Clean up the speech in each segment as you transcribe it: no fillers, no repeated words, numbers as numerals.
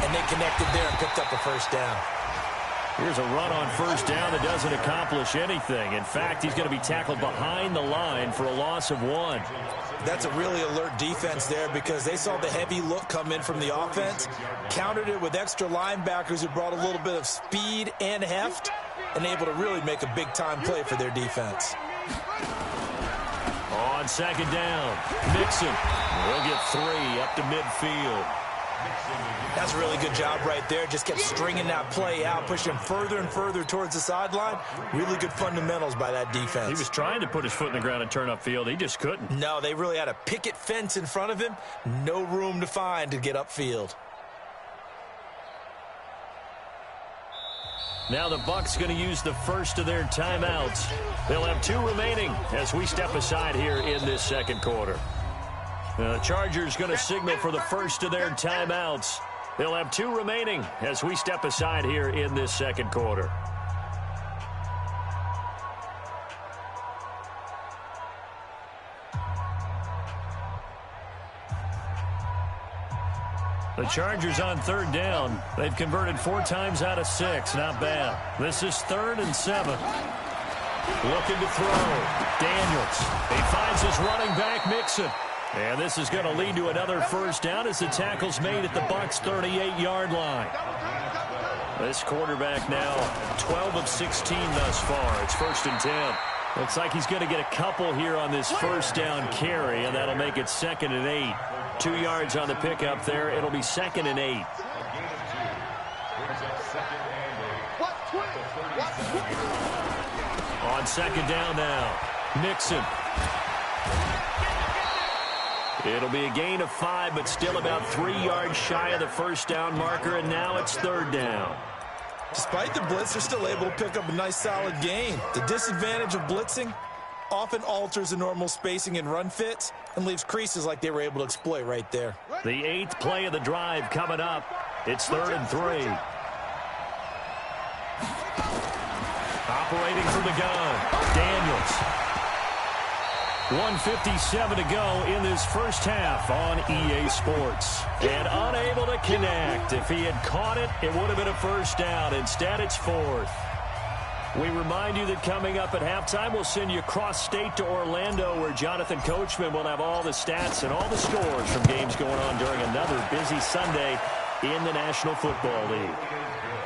and they connected there and picked up a first down. Here's a run on first down that doesn't accomplish anything. In fact, he's going to be tackled behind the line for a loss of 1. That's a really alert defense there because they saw the heavy look come in from the offense, countered it with extra linebackers who brought a little bit of speed and heft, and able to really make a big-time play for their defense. On second down, Mixon will get 3 up to midfield. That's a really good job right there. Just kept stringing that play out, pushing him further and further towards the sideline. Really good fundamentals by that defense. He was trying to put his foot in the ground and turn upfield. He just couldn't. No, they really had a picket fence in front of him. No room to find to get upfield. Now the Bucs going to use the first of their timeouts. They'll have 2 remaining as we step aside here in this second quarter. The Chargers going to signal for the first of their timeouts. They'll have 2 remaining as we step aside here in this second quarter. The Chargers on third down. They've converted 4 times out of 6. Not bad. This is 3rd and 7. Looking to throw. Daniels. He finds his running back, Mixon. And this is going to lead to another first down as the tackle's made at the Bucs' 38-yard line. This quarterback now 12 of 16 thus far. It's 1st and 10. Looks like he's going to get a couple here on this first down carry, and that'll make it 2nd and 8. 2 yards on the pickup there. It'll be 2nd and 8. On second down now, Mixon. It'll be a gain of 5, but still about 3 yards shy of the first down marker, and now it's 3rd down. Despite the blitz, they're still able to pick up a nice solid gain. The disadvantage of blitzing often alters the normal spacing and run fits and leaves creases like they were able to exploit right there. The 8th play of the drive coming up. It's 3rd and 3. Operating from the gun, Daniels. 1:57 to go in this first half on EA Sports. And unable to connect. If he had caught it, it would have been a first down. Instead, it's 4th. We remind you that coming up at halftime, we'll send you cross-state to Orlando, where Jonathan Coachman will have all the stats and all the scores from games going on during another busy Sunday in the National Football League.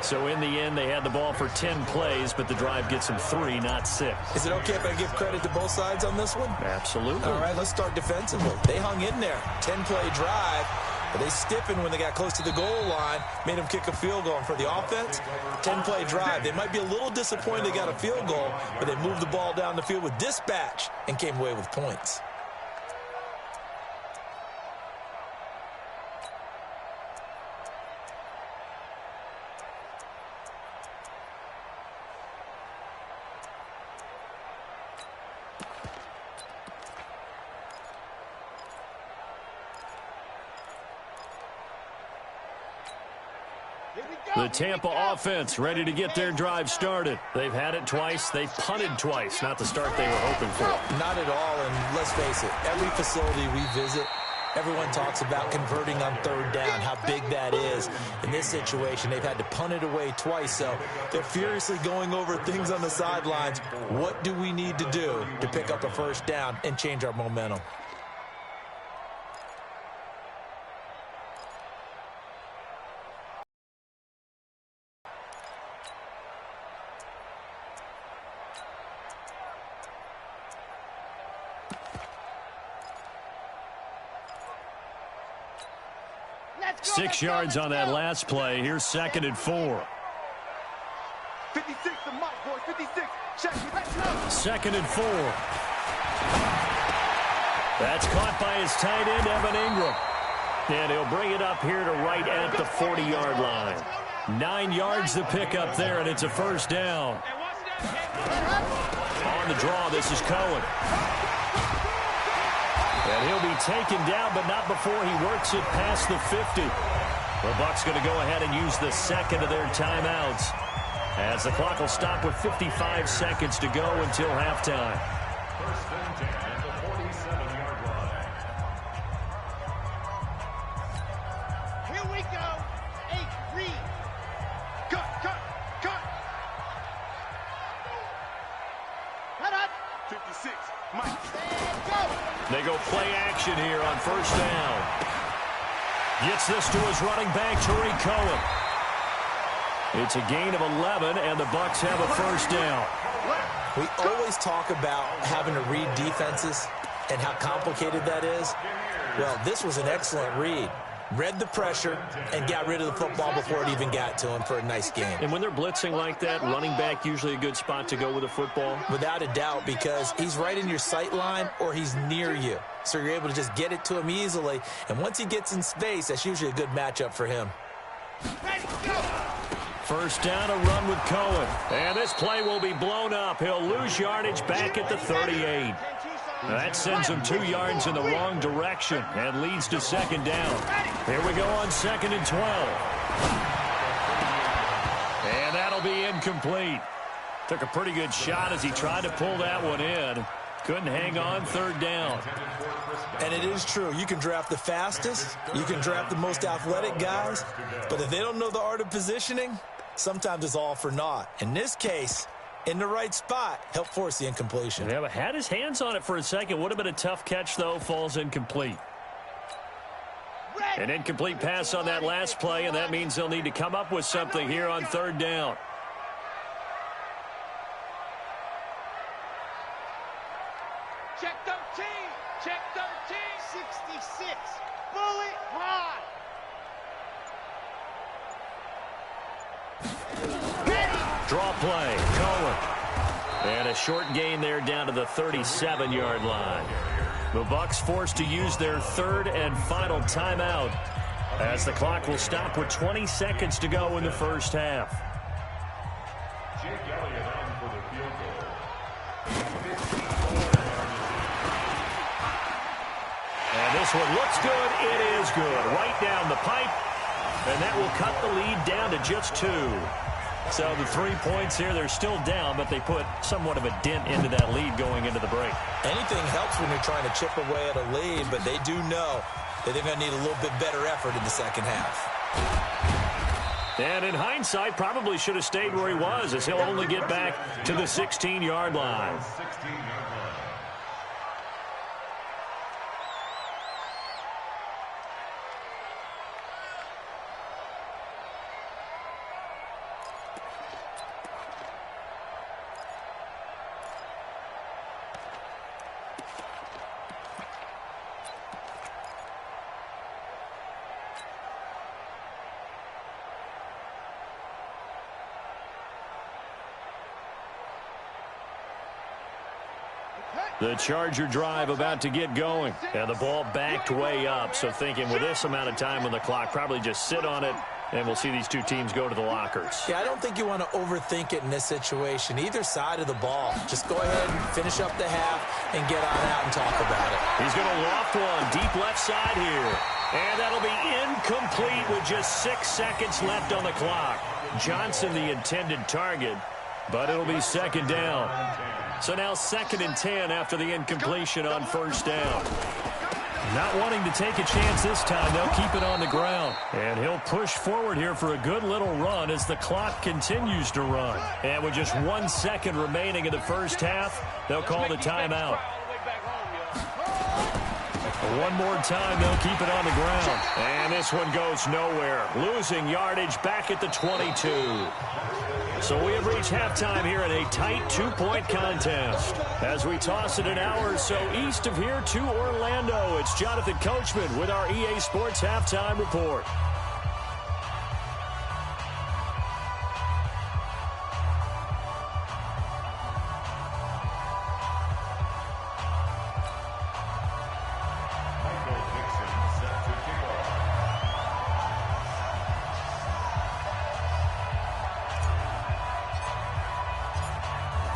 So in the end, they had the ball for 10 plays, but the drive gets them 3, not 6. Is it okay if I give credit to both sides on this one? Absolutely. All right, let's start defensively. They hung in there. 10-play drive, but they stiffened when they got close to the goal line, made them kick a field goal. And for the offense, 10-play drive. They might be a little disappointed they got a field goal, but they moved the ball down the field with dispatch and came away with points. The Tampa offense ready to get their drive started. They've had it twice. They've punted twice. Not the start they were hoping for. Not at all, and let's face it, every facility we visit, everyone talks about converting on 3rd down, how big that is. In this situation, they've had to punt it away twice, so they're furiously going over things on the sidelines. What do we need to do to pick up a first down and change our momentum? Six yards on that last play. Here's 2nd and 4. 56, the mark, boy. 56. Check. 2nd and 4. That's caught by his tight end, Evan Ingram. And he'll bring it up here to right at the 40-yard line. 9 yards to pick up there, and it's a first down. On the draw, this is Cohen. And he'll be taken down, but not before he works it past the 50. The Bucs going to go ahead and use the 2nd of their timeouts, as the clock will stop with 55 seconds to go until halftime. First and 10 at the 47-yard line. Here we go. 8. They go play action here on first down. Gets this to his running back, Tariq Cohen. It's a gain of 11, and the Bucs have a first down. We always talk about having to read defenses and how complicated that is. Well, this was an excellent read. Read the pressure and got rid of the football before it even got to him for a nice game. And when they're blitzing like that, running back usually a good spot to go with a football? Without a doubt, because he's right in your sight line or he's near you. So you're able to just get it to him easily. And once he gets in space, that's usually a good matchup for him. First down, a run with Cohen. And this play will be blown up. He'll lose yardage back at the 38. That sends him 2 yards in the wrong direction and leads to second down. Here we go on 2nd and 12. And that'll be incomplete. Took a pretty good shot as he tried to pull that one in. Couldn't hang on, 3rd down. And it is true. You can draft the fastest. You can draft the most athletic guys. But if they don't know the art of positioning, sometimes it's all for naught. In this case, in the right spot, help force the incompletion. Yeah, but had his hands on it for a second. Would have been a tough catch, though. Falls incomplete. An incomplete pass on that last play, and that means they'll need to come up with something here on 3rd down. Check 13. Check 13. 66. Bullet high. Draw play, Cohen. And a short gain there down to the 37-yard line. The Bucs forced to use their 3rd and final timeout as the clock will stop with 20 seconds to go in the first half. Jake Elliott on for the field goal. And this one looks good. It is good. Right down the pipe. And that will cut the lead down to just 2. So the 3 points here, they're still down, but they put somewhat of a dent into that lead going into the break. Anything helps when you're trying to chip away at a lead, but they do know that they're going to need a little bit better effort in the second half. And in hindsight, probably should have stayed where he was, as he'll only get back to the 16-yard line. 16-yard line. The Charger drive about to get going. And the ball backed way up. So thinking with this amount of time on the clock, probably just sit on it, and we'll see these two teams go to the lockers. Yeah, I don't think you want to overthink it in this situation. Either side of the ball. Just go ahead and finish up the half and get on out and talk about it. He's going to loft one deep left side here. And that'll be incomplete with just 6 seconds left on the clock. Johnson the intended target, but it'll be second down. So now 2nd and 10 after the incompletion on first down. Not wanting to take a chance this time, they'll keep it on the ground. And he'll push forward here for a good little run as the clock continues to run. And with just 1 second remaining in the first half, they'll call the timeout. One more time, they'll keep it on the ground. And this one goes nowhere. Losing yardage back at the 22. So we have reached halftime here in a tight 2-point contest. As we toss it an hour or so east of here to Orlando, it's Jonathan Coachman with our EA Sports Halftime Report.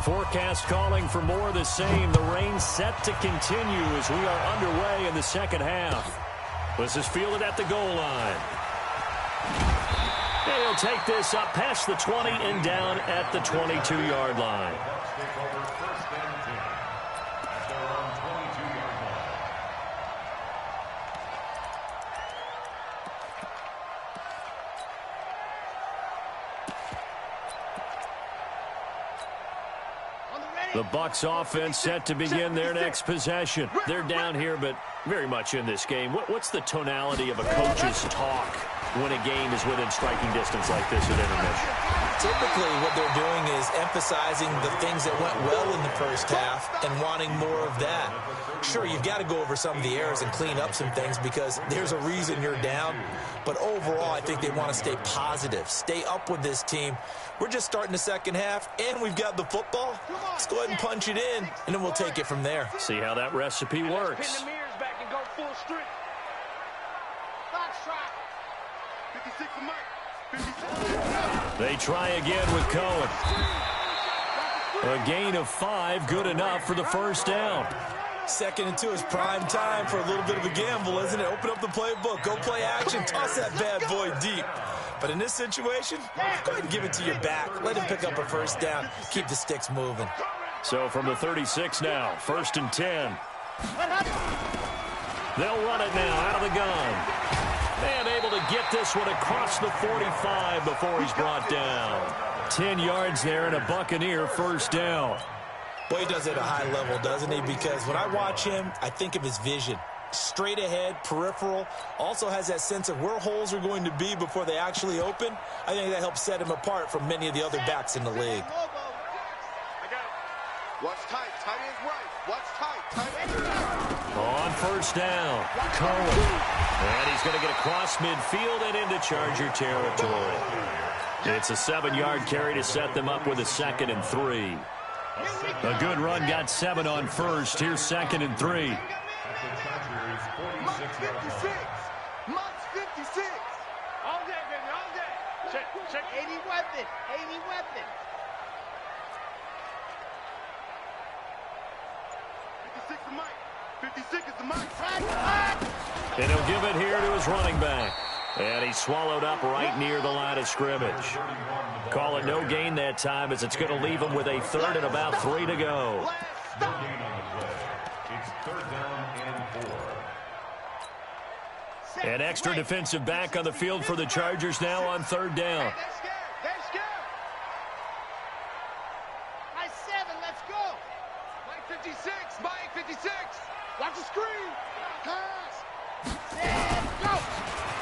Forecast calling for more of the same. The rain set to continue as we are underway in the second half. This is fielded at the goal line. And he'll take this up past the 20 and down at the 22-yard line. The Bucs offense set to begin their next possession. They're down here, but very much in this game. What's the tonality of a coach's talk when a game is within striking distance like this at intermission? Typically, what they're doing is emphasizing the things that went well in the first half and wanting more of that. Sure, you've got to go over some of the errors and clean up some things because there's a reason you're down. But overall, I think they want to stay positive, stay up with this team. We're just starting the second half, and we've got the football. Let's go ahead and punch it in, and then we'll take it from there. See how that recipe works. Pin the mirrors back and go full strength. Box track. 56 to Mike. 56. They try again with Cohen. A gain of 5, good enough for the first down. 2nd and 2 is prime time for a little bit of a gamble, isn't it? Open up the playbook, go play action, toss that bad boy deep. But in this situation, go ahead and give it to your back. Let him pick up a first down. Keep the sticks moving. So from the 36 now, 1st and 10. They'll run it now out of the gun. And able to get this one across the 45 before he's brought down. 10 yards there and a Buccaneer first down. Boy, he does it at a high level, doesn't he? Because when I watch him, I think of his vision. Straight ahead, peripheral, also has that sense of where holes are going to be before they actually open. I think that helps set him apart from many of the other backs in the league. Watch tight. Tight ends right. Watch tight. Tight ends right. On first down, Cohen. And he's going to get across midfield and into Charger territory. It's a 7-yard carry to set them up with a 2nd and 3. A good run got 7 on first. Here's 2nd and 3. Mike 56. Mike's 56. All day, baby, all day. Check. 80 weapon. 80 weapon. 56 to Mike. 56 is the Mike. And he'll give it here to his running back. And he's swallowed up right near the line of scrimmage. Call it no gain that time as it's going to leave him with a 3rd and about 3 to go. No gain on the play. It's 3rd down and 4. An extra defensive back on the field for the Chargers now on 3rd down. They're scared. High 7, let's go. Mike 56. Mike 56. Watch the screen. Pass. Go.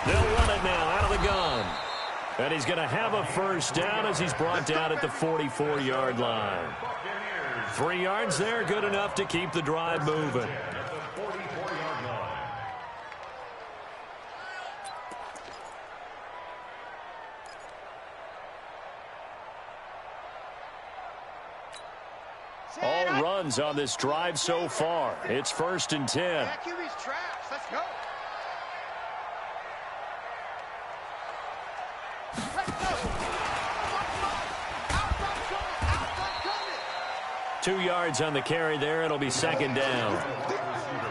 They'll run it now out of the gun. And he's going to have a first down as he's brought down at the 44-yard line. 3 yards there, good enough to keep the drive moving. All runs on this drive so far. It's 1st and 10. QB's trash. Let's go. 2 yards on the carry there. It'll be 2nd down.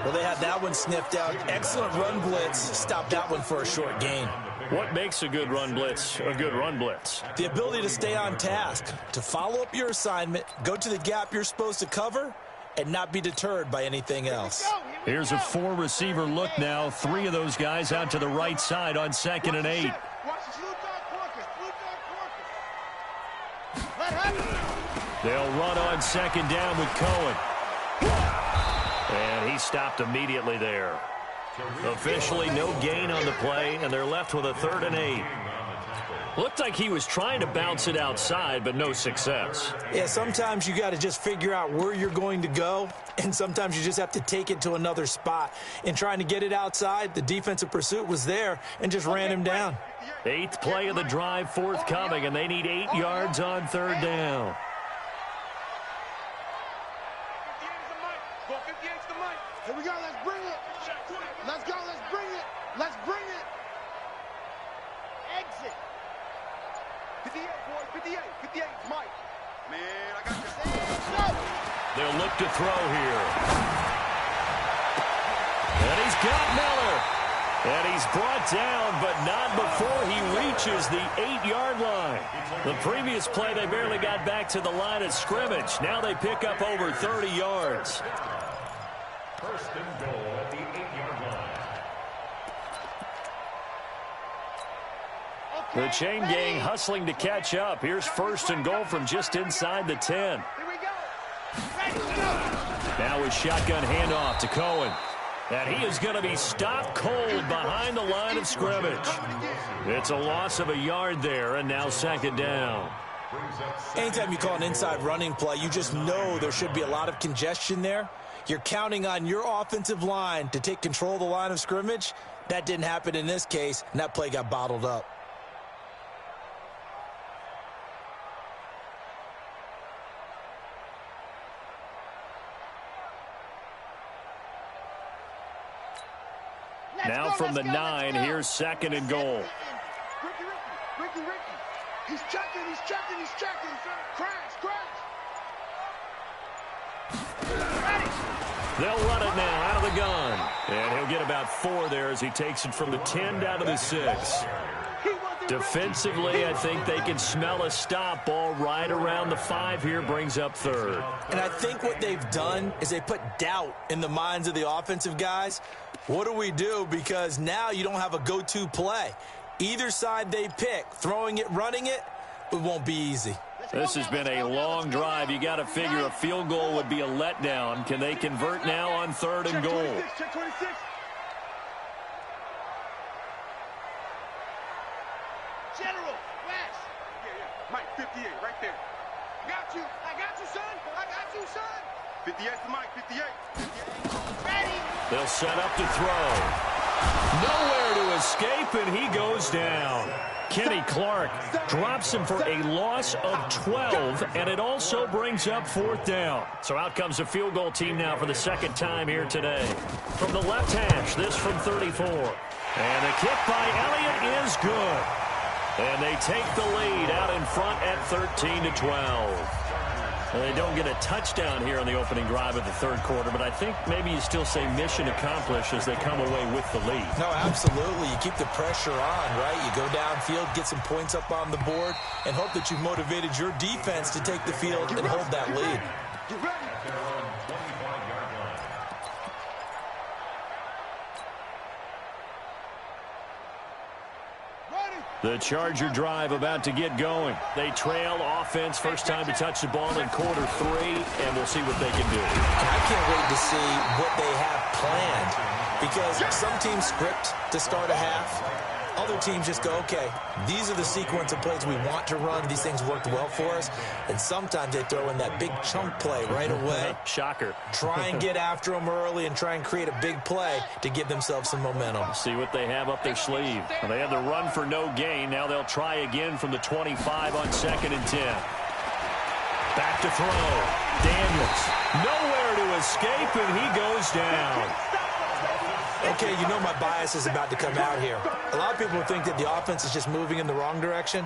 Well, they had that one sniffed out. Excellent run blitz. Stopped that one for a short gain. What makes a good run blitz a good run blitz? The ability to stay on task, to follow up your assignment, go to the gap you're supposed to cover, and not be deterred by anything else. Here's a 4-receiver look now. 3 of those guys out to the right side on 2nd and 8. Watch the blue dog Porkers. Let him. They'll run on 2nd down with Cohen. And he stopped immediately there. Officially no gain on the play, and they're left with a 3rd and 8. Looked like he was trying to bounce it outside, but no success. Yeah, sometimes you got to just figure out where you're going to go, and sometimes you just have to take it to another spot. In trying to get it outside, the defensive pursuit was there and just ran him down. 8th play of the drive forthcoming, and they need 8 yards on 3rd down. 58 is the Mike. Here we go. Let's bring it. Let's go. Let's bring it. Let's bring it. Exit. 58, boys. 58. 58 is Mike. Man, I got you. Go. They'll look to throw here. And he's got Miller. And he's brought down, but not before he reaches the 8-yard line. The previous play, they barely got back to the line of scrimmage. Now they pick up over 30 yards. 1st and goal at the 8-yard line. The chain gang hustling to catch up. Here's 1st and goal from just inside the 10. Here we go. Now a shotgun handoff to Cohen. And he is going to be stopped cold behind the line of scrimmage. It's a loss of a yard there, and now second down. Anytime you call an inside running play, you just know there should be a lot of congestion there. You're counting on your offensive line to take control of the line of scrimmage. That didn't happen in this case, and that play got bottled up. Now from the 9, here's second and goal. Ricky. He's checking. Crash. They'll run it now out of the gun. And he'll get about 4 there as he takes it from the 10 down to the 6. Defensively, I think they can smell a stop ball right around the 5 here, brings up third. And I think what they've done is they put doubt in the minds of the offensive guys. What do we do? Because now you don't have a go-to play. Either side they pick, throwing it, running it, it won't be easy. This has been a long drive. You got to figure a field goal would be a letdown. Can they convert now on third and goal? Check 26. General, West. Yeah. Mike, 58, right there. I got you, son. 58's the Mike, 58. Ready. They'll set up to throw. Nowhere to escape, and he goes down. Kenny Clark drops him for a loss of 12, and it also brings up fourth down. So out comes the field goal team now for the second time here today. From the left hash, this from 34. And the kick by Elliott is good. And they take the lead out in front at 13-12. Well, they don't get a touchdown here on the opening drive of the third quarter, but I think maybe you still say mission accomplished as they come away with the lead. No, absolutely. You keep the pressure on, right? You go downfield, get some points up on the board, and hope that you've motivated your defense to take the field and hold that lead. Get ready. The Charger drive about to get going. They trail offense, first time to touch the ball in quarter 3, and we'll see what they can do. And I can't wait to see what they have planned, because some teams script to start a half. Other teams just go, okay, these are the sequence of plays we want to run. These things worked well for us. And sometimes they throw in that big chunk play right away. Shocker. Try and get after them early and try and create a big play to give themselves some momentum. See what they have up their sleeve. Well, they had the run for no gain. Now they'll try again from the 25 on 2nd and 10. Back to throw. Daniels. Nowhere to escape, and he goes down. Okay, you know my bias is about to come out here. A lot of people think that the offense is just moving in the wrong direction.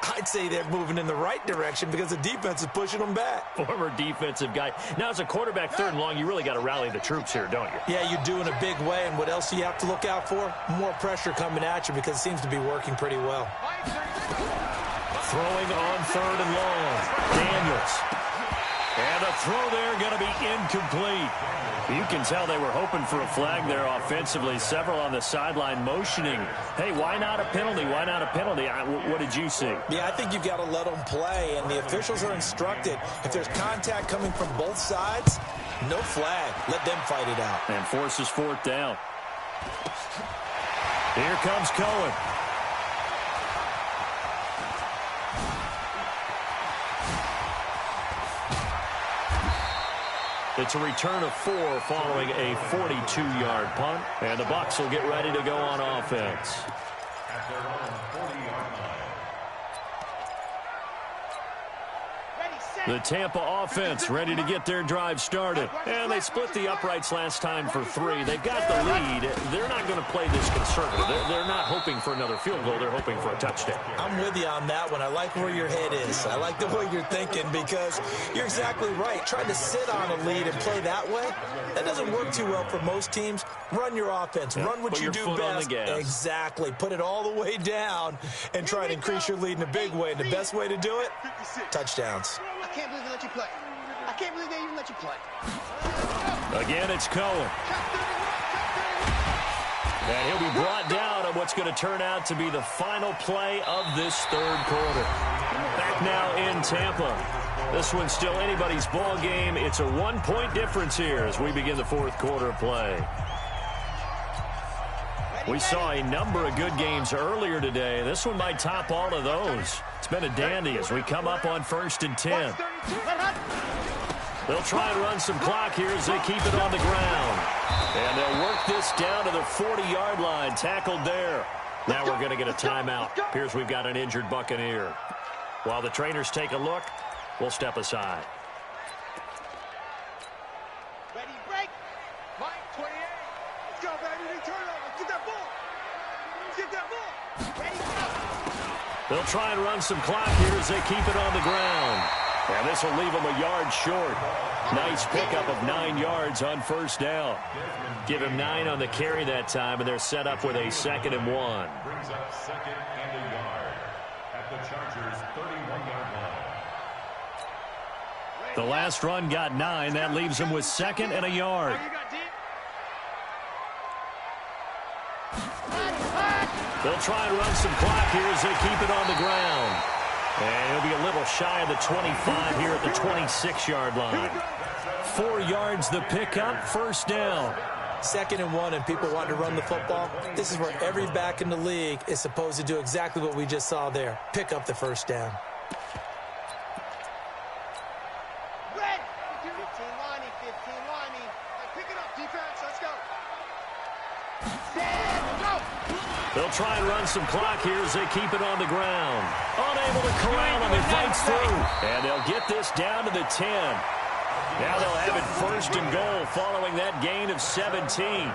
I'd say they're moving in the right direction because the defense is pushing them back. Former defensive guy. Now, as a quarterback, third and long, you really got to rally the troops here, don't you? Yeah, you do in a big way. And what else do you have to look out for? More pressure coming at you because it seems to be working pretty well. Throwing on third and long. Daniels. And a throw there going to be incomplete. You can tell they were hoping for a flag there offensively. Several on the sideline motioning. Hey, why not a penalty? Why not a penalty? What did you see? Yeah, I think you've got to let them play, and the officials are instructed. If there's contact coming from both sides, no flag. Let them fight it out. And forces fourth down. Here comes Cohen. It's a return of 4 following a 42-yard punt. And the Bucs will get ready to go on offense. At their own 40-yard line. The Tampa offense ready to get their drive started. And they split the uprights last time for 3. They've got the lead. They're not going to play this conservative. They're not hoping for another field goal. They're hoping for a touchdown. I'm with you on that one. I like where your head is. I like the way you're thinking because you're exactly right. Trying to sit on a lead and play that way, that doesn't work too well for most teams. Run your offense. Run what you do best. Exactly. Put it all the way down and try and increase your lead in a big way. And the best way to do it, touchdowns. I can't believe they let you play. I can't believe they even let you play. Again, it's Cohen. And he'll be brought down on what's going to turn out to be the final play of this third quarter. Back now in Tampa. This one's still anybody's ball game. It's a 1-point difference here as we begin the fourth quarter of play. We saw a number of good games earlier today. This one might top all of those. It's been a dandy as we come up on 1st and 10. They'll try and run some clock here as they keep it on the ground. And they'll work this down to the 40-yard line, tackled there. Now we're going to get a timeout. Appears we've got an injured Buccaneer. While the trainers take a look, we'll step aside. Ready, break. Mike, 28. Let's go, baby. Turn over. Get that ball. Get that ball. Ready, go. They'll try and run some clock here as they keep it on the ground. And this will leave them a yard short. Nice pickup of 9 yards on 1st down. Give him 9 on the carry that time, and they're set up with a 2nd and 1. Brings up 2nd and a yard at the Chargers' 31-yard line. The last run got 9. That leaves them with 2nd and a yard. They'll try and run some clock here as they keep it on the ground. And he'll be a little shy of the 25 here at the 26-yard line. 4 yards the pickup, 1st down. 2nd and 1, and people want to run the football. This is where every back in the league is supposed to do exactly what we just saw there. Pick up the 1st down. Red. 15 lining, 15 lining. Pick it up, defense. Let's go. Stand, go. They'll try and run some clock here as they keep it on the ground. Unable to corral him. He fights through. And they'll get this down to the 10. Now they'll have it 1st and goal following that gain of 17.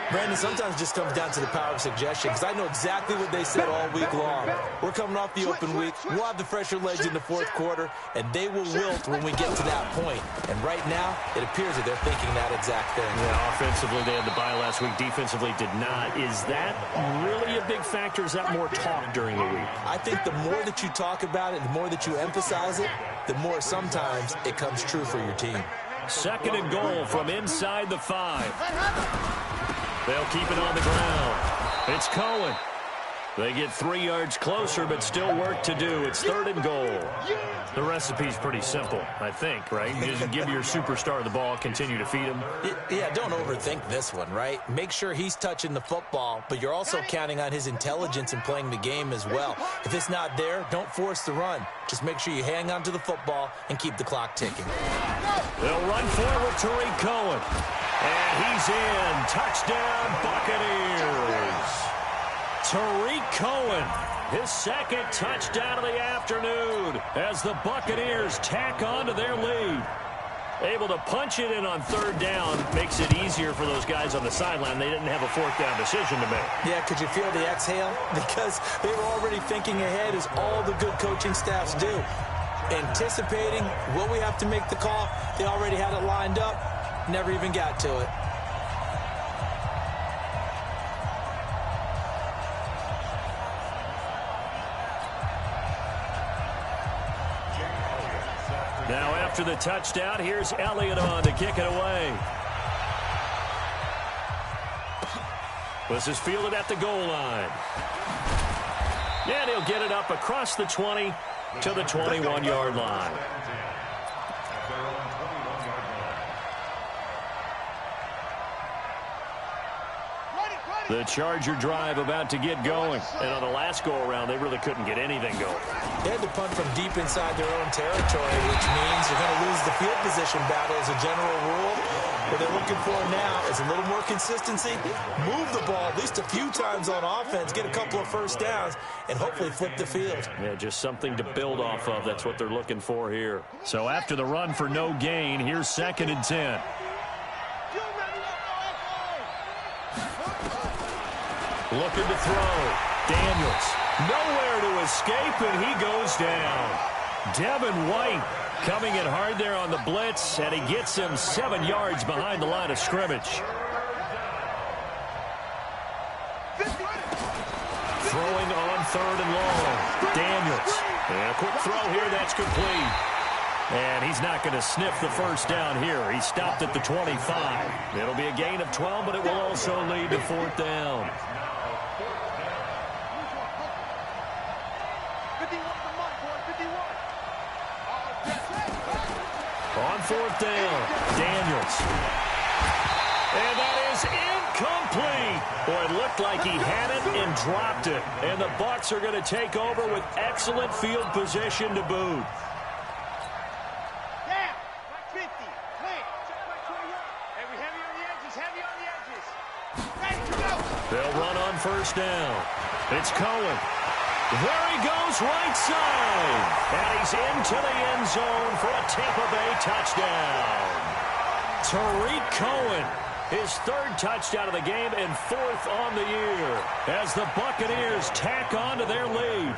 Brandon, sometimes it just comes down to the power of suggestion, because I know exactly what they said all week long. We're coming off the open week. We'll have the fresher legs in the 4th quarter, and they will wilt when we get to that point. And right now, it appears that they're thinking that exact thing. Yeah, offensively, they had the bye last week. Defensively, did not. Is that really a big factor? Is that more talk during the week? I think the more that you talk about it, the more that you emphasize it, the more sometimes it comes true for your team. 2nd and goal from inside the 5. They'll keep it on the ground. It's Cohen. They get 3 yards closer, but still work to do. It's 3rd and goal. The recipe's pretty simple, I think, right? You just give your superstar the ball, continue to feed him. Yeah, don't overthink this one, right? Make sure he's touching the football, but you're also counting on his intelligence in playing the game as well. If it's not there, don't force the run. Just make sure you hang on to the football and keep the clock ticking. They'll run forward, Tariq Cohen. And he's in. Touchdown, Buccaneers. Tariq Cohen, his 2nd touchdown of the afternoon as the Buccaneers tack on to their lead. Able to punch it in on 3rd down makes it easier for those guys on the sideline. They didn't have a 4th down decision to make. Yeah, could you feel the exhale? Because they were already thinking ahead, as all the good coaching staffs do. Anticipating, will we have to make the call? They already had it lined up. Never even got to it. Now after the touchdown, here's Elliott on to kick it away. This is fielded at the goal line. And he'll get it up across the 20 to the 21-yard line. The Charger drive about to get going. And on the last go-around, they really couldn't get anything going. They had to punt from deep inside their own territory, which means you're going to lose the field position battle as a general rule. What they're looking for now is a little more consistency, move the ball at least a few times on offense, get a couple of 1st downs, and hopefully flip the field. Yeah, just something to build off of. That's what they're looking for here. So after the run for no gain, here's 2nd and 10. Looking to throw. Daniels. Nowhere to escape, and he goes down. Devin White coming in hard there on the blitz, and he gets him 7 yards behind the line of scrimmage. Throwing on 3rd and long. Daniels. And a quick throw here. That's complete. And he's not going to sniff the 1st down here. He stopped at the 25. It'll be a gain of 12, but it will also lead to 4th down. On fourth down, Daniels. And that is incomplete. Boy, it looked like he had it and dropped it. And the Bucs are going to take over with excellent field position to boot. Down. Like 50. Clear. Check like 21. Hey, we heavy on the edges. Heavy on the edges. Ready to go. They'll run on first down. It's Cohen. There he goes, right side. And he's into the end zone for a Tampa Bay touchdown. Tariq Cohen, his third touchdown of the game and fourth on the year as the Buccaneers tack on to their lead.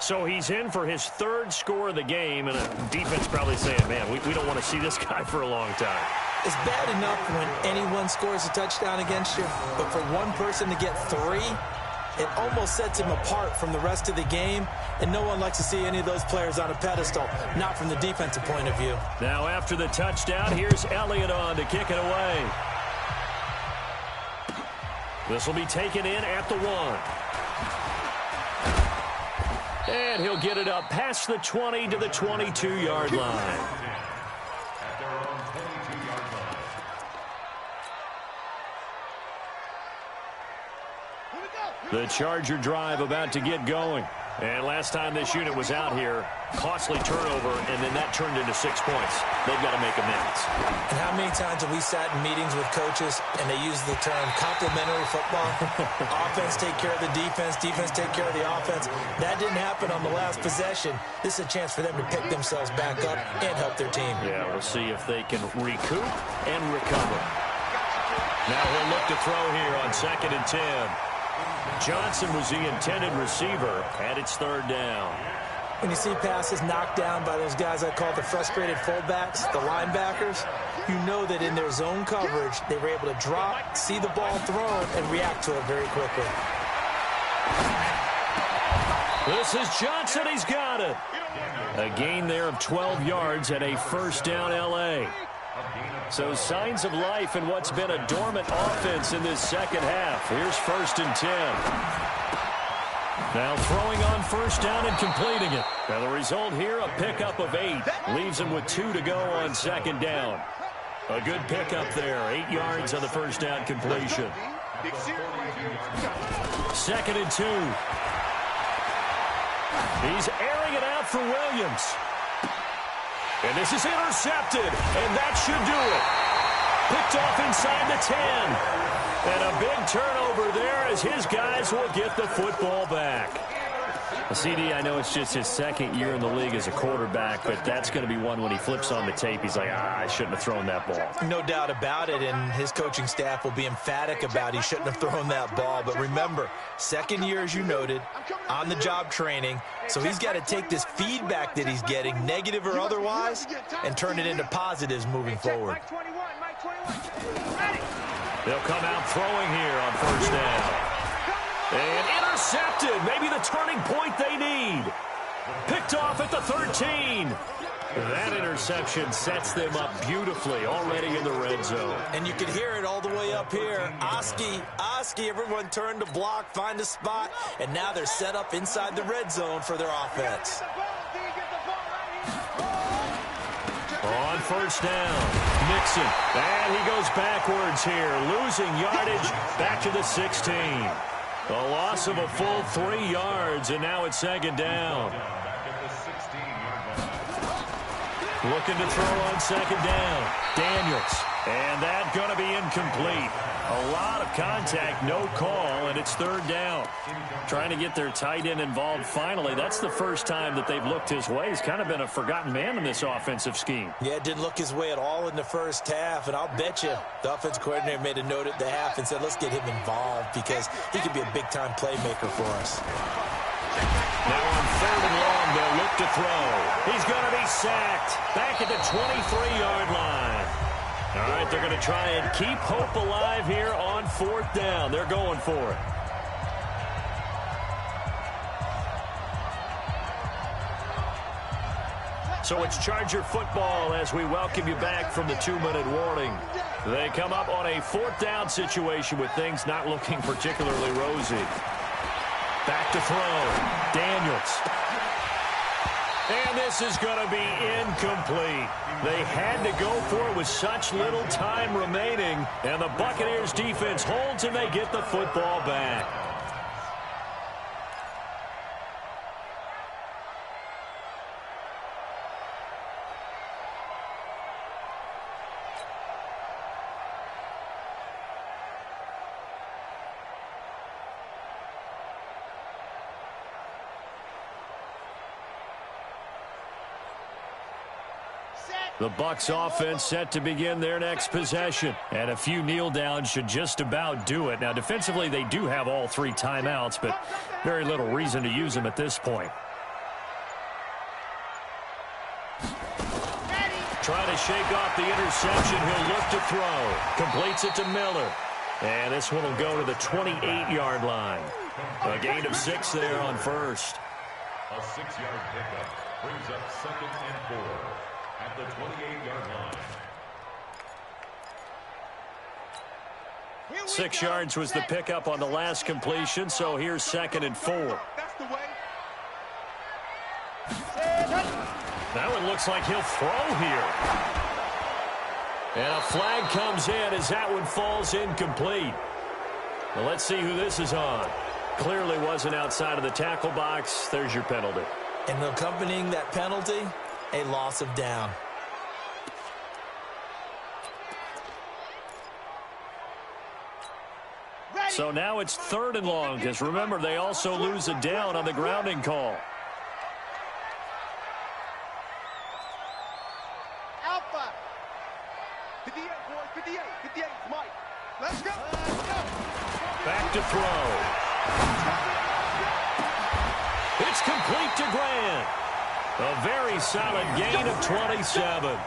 So he's in for his third score of the game, and a defense probably saying, man, we don't want to see this guy for a long time. It's bad enough when anyone scores a touchdown against you, but for one person to get 3, it almost sets him apart from the rest of the game, and no one likes to see any of those players on a pedestal, not from the defensive point of view. Now after the touchdown, here's Elliott on to kick it away. This will be taken in at the 1. And he'll get it up past the 20 to the 22-yard line. At their own 22-yard line. The Charger drive about to get going. And last time this unit was out here, costly turnover, and then that turned into 6 points. They've got to make amends. And how many times have we sat in meetings with coaches and they use the term complementary football? Offense take care of the defense, defense take care of the offense. That didn't happen on the last possession. This is a chance for them to pick themselves back up and help their team. Yeah, we'll see if they can recoup and recover. Now he'll look to throw here on 2nd and 10. Johnson was the intended receiver, and it's 3rd down. When you see passes knocked down by those guys I call the frustrated fullbacks, the linebackers, you know that in their zone coverage, they were able to drop, see the ball thrown, and react to it very quickly. This is Johnson. He's got it. A gain there of 12 yards and a 1st down L.A. So signs of life in what's been a dormant offense in this second half. Here's 1st and 10. Now throwing on 1st down and completing it. Now the result here, a pickup of 8. Leaves him with 2 to go on 2nd down. A good pickup there. 8 yards on the 1st down completion. 2nd and 2. He's airing it out for Williams. And this is intercepted, and that should do it. Picked off inside the 10. And a big turnover there as his guys will get the football back. CD, I know it's just his 2nd year in the league as a quarterback, but that's going to be one when he flips on the tape. He's like, I shouldn't have thrown that ball. No doubt about it, and his coaching staff will be emphatic about he shouldn't have thrown that ball. But remember, 2nd year, as you noted, on-the-job training, so he's got to take this feedback that he's getting, negative or otherwise, and turn it into positives moving forward. They'll come out throwing here on 1st down. And intercepted, maybe the turning point they need. Picked off at the 13. That interception sets them up beautifully already in the red zone. And you can hear it all the way up here. Oski, everyone turned to block, find a spot, and now they're set up inside the red zone for their offense. On 1st down, Mixon. And he goes backwards here, losing yardage back to the 16. A loss of a full 3 yards, and now it's 2nd down. Looking to throw on 2nd down. Daniels. And that's going to be incomplete. A lot of contact, no call, and it's 3rd down. Trying to get their tight end involved finally. That's the first time that they've looked his way. He's kind of been a forgotten man in this offensive scheme. Yeah, it didn't look his way at all in the first half, and I'll bet you the offensive coordinator made a note at the half and said, let's get him involved because he could be a big-time playmaker for us. Now on 3rd and long, they'll look to throw. He's going to be sacked back at the 23-yard line. All right, they're going to try and keep hope alive here on 4th down. They're going for it. So it's Charger football as we welcome you back from the 2-minute warning. They come up on a 4th down situation with things not looking particularly rosy. Back to throw. Daniels. And this is going to be incomplete. They had to go for it with such little time remaining, and the Buccaneers defense holds and they get the football back. The Bucs offense set to begin their next possession. And a few kneel downs should just about do it. Now, defensively, they do have all 3 timeouts, but very little reason to use them at this point. Trying to shake off the interception. He'll look to throw. Completes it to Miller. And this one will go to the 28-yard line. A gain of 6 there on first. A 6-yard pickup brings up 2nd and 4. At the 28-yard line. 6 yards was the pickup on the last completion, so here's 2nd and 4. That's the way. That one looks like he'll throw here. And a flag comes in as that one falls incomplete. Well, let's see who this is on. Clearly wasn't outside of the tackle box. There's your penalty. And accompanying that penalty, a loss of down. So now it's 3rd and long, because remember, they also lose a down on the grounding call. Alpha. 58, boys. 58. 58. Mike. Let's go. Back to throw. It's complete to Grant. A very solid gain of 27.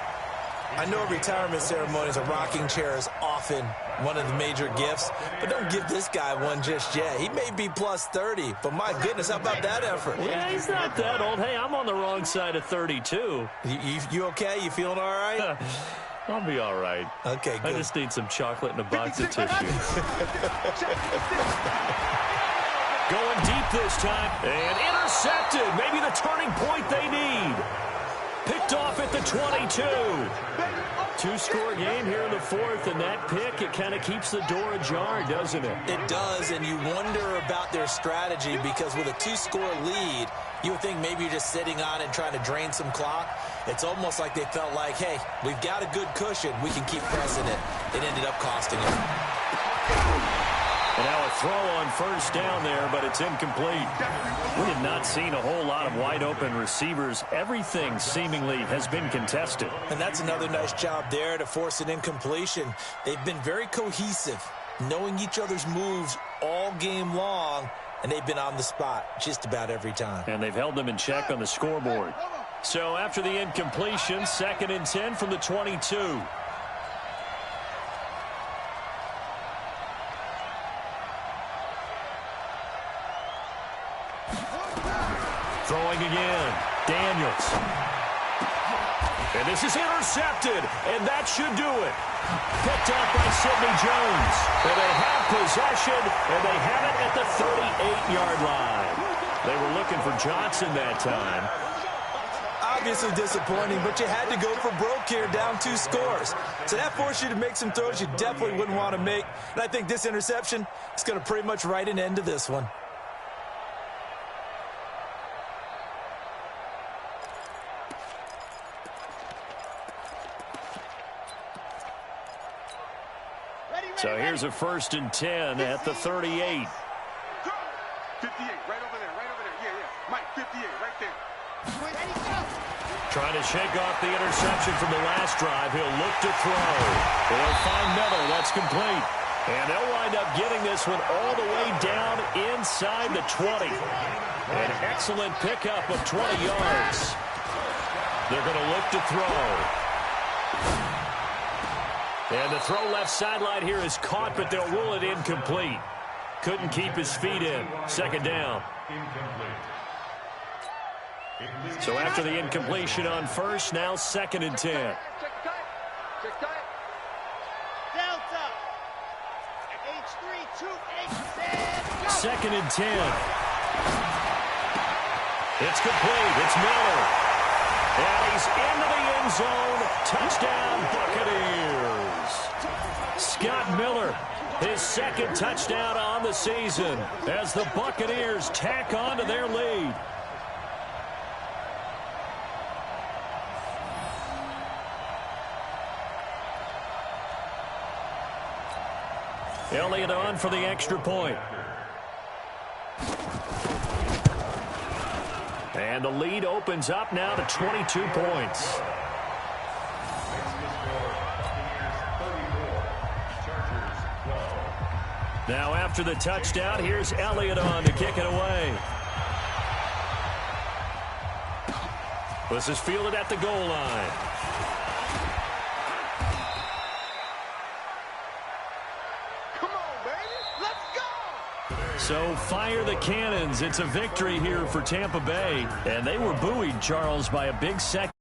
I know retirement ceremonies, a rocking chair is often one of the major gifts, but don't give this guy one just yet. He may be plus 30, but my goodness, how about that effort? Yeah, he's not that old. Hey, I'm on the wrong side of 32. You okay? You feeling all right? I'll be all right. Okay, good. I just need some chocolate and a box of tissue. Going deep this time, and intercepted. Maybe the turning point they need. Picked off at the 22. 2-score game here in the 4th, and that pick, it kind of keeps the door ajar, doesn't it? It does, and you wonder about their strategy because with a 2-score lead, you would think maybe you're just sitting on it and trying to drain some clock. It's almost like they felt like, hey, we've got a good cushion. We can keep pressing it. It ended up costing them. And now a throw on 1st down there, but it's incomplete. We have not seen a whole lot of wide-open receivers. Everything seemingly has been contested. And that's another nice job there to force an incompletion. They've been very cohesive, knowing each other's moves all game long, and they've been on the spot just about every time. And they've held them in check on the scoreboard. So after the incompletion, 2nd and 10 from the 22. Throwing again, Daniels. And this is intercepted, and that should do it. Picked off by Sidney Jones. And they have possession, and they have it at the 38-yard line. They were looking for Johnson that time. Obviously disappointing, but you had to go for broke here, down 2 scores. So that forced you to make some throws you definitely wouldn't want to make. And I think this interception is going to pretty much write an end to this one. So here's a 1st and 10 at the 38. 58, right over there, yeah. Mike, 58, right there. Trying to shake off the interception from the last drive. He'll look to throw. They'll find Miller. That's complete. And they'll wind up getting this one all the way down inside the 20. An excellent pickup of 20 yards. They're going to look to throw. And the throw left sideline here is caught, but they'll rule it incomplete. Couldn't keep his feet in. 2nd down. So after the incompletion on 1st, now 2nd and 10. Delta. H328. 2nd and 10. It's complete. It's Miller. And he's into the end zone. Touchdown, Buccaneers. Scott Miller, his second touchdown on the season as the Buccaneers tack on to their lead. Elliott on for the extra point. And the lead opens up now to 22 points. Now after the touchdown, here's Elliott on to kick it away. This is fielded at the goal line. So fire the cannons. It's a victory here for Tampa Bay. And they were buoyed, Charles, by a big second.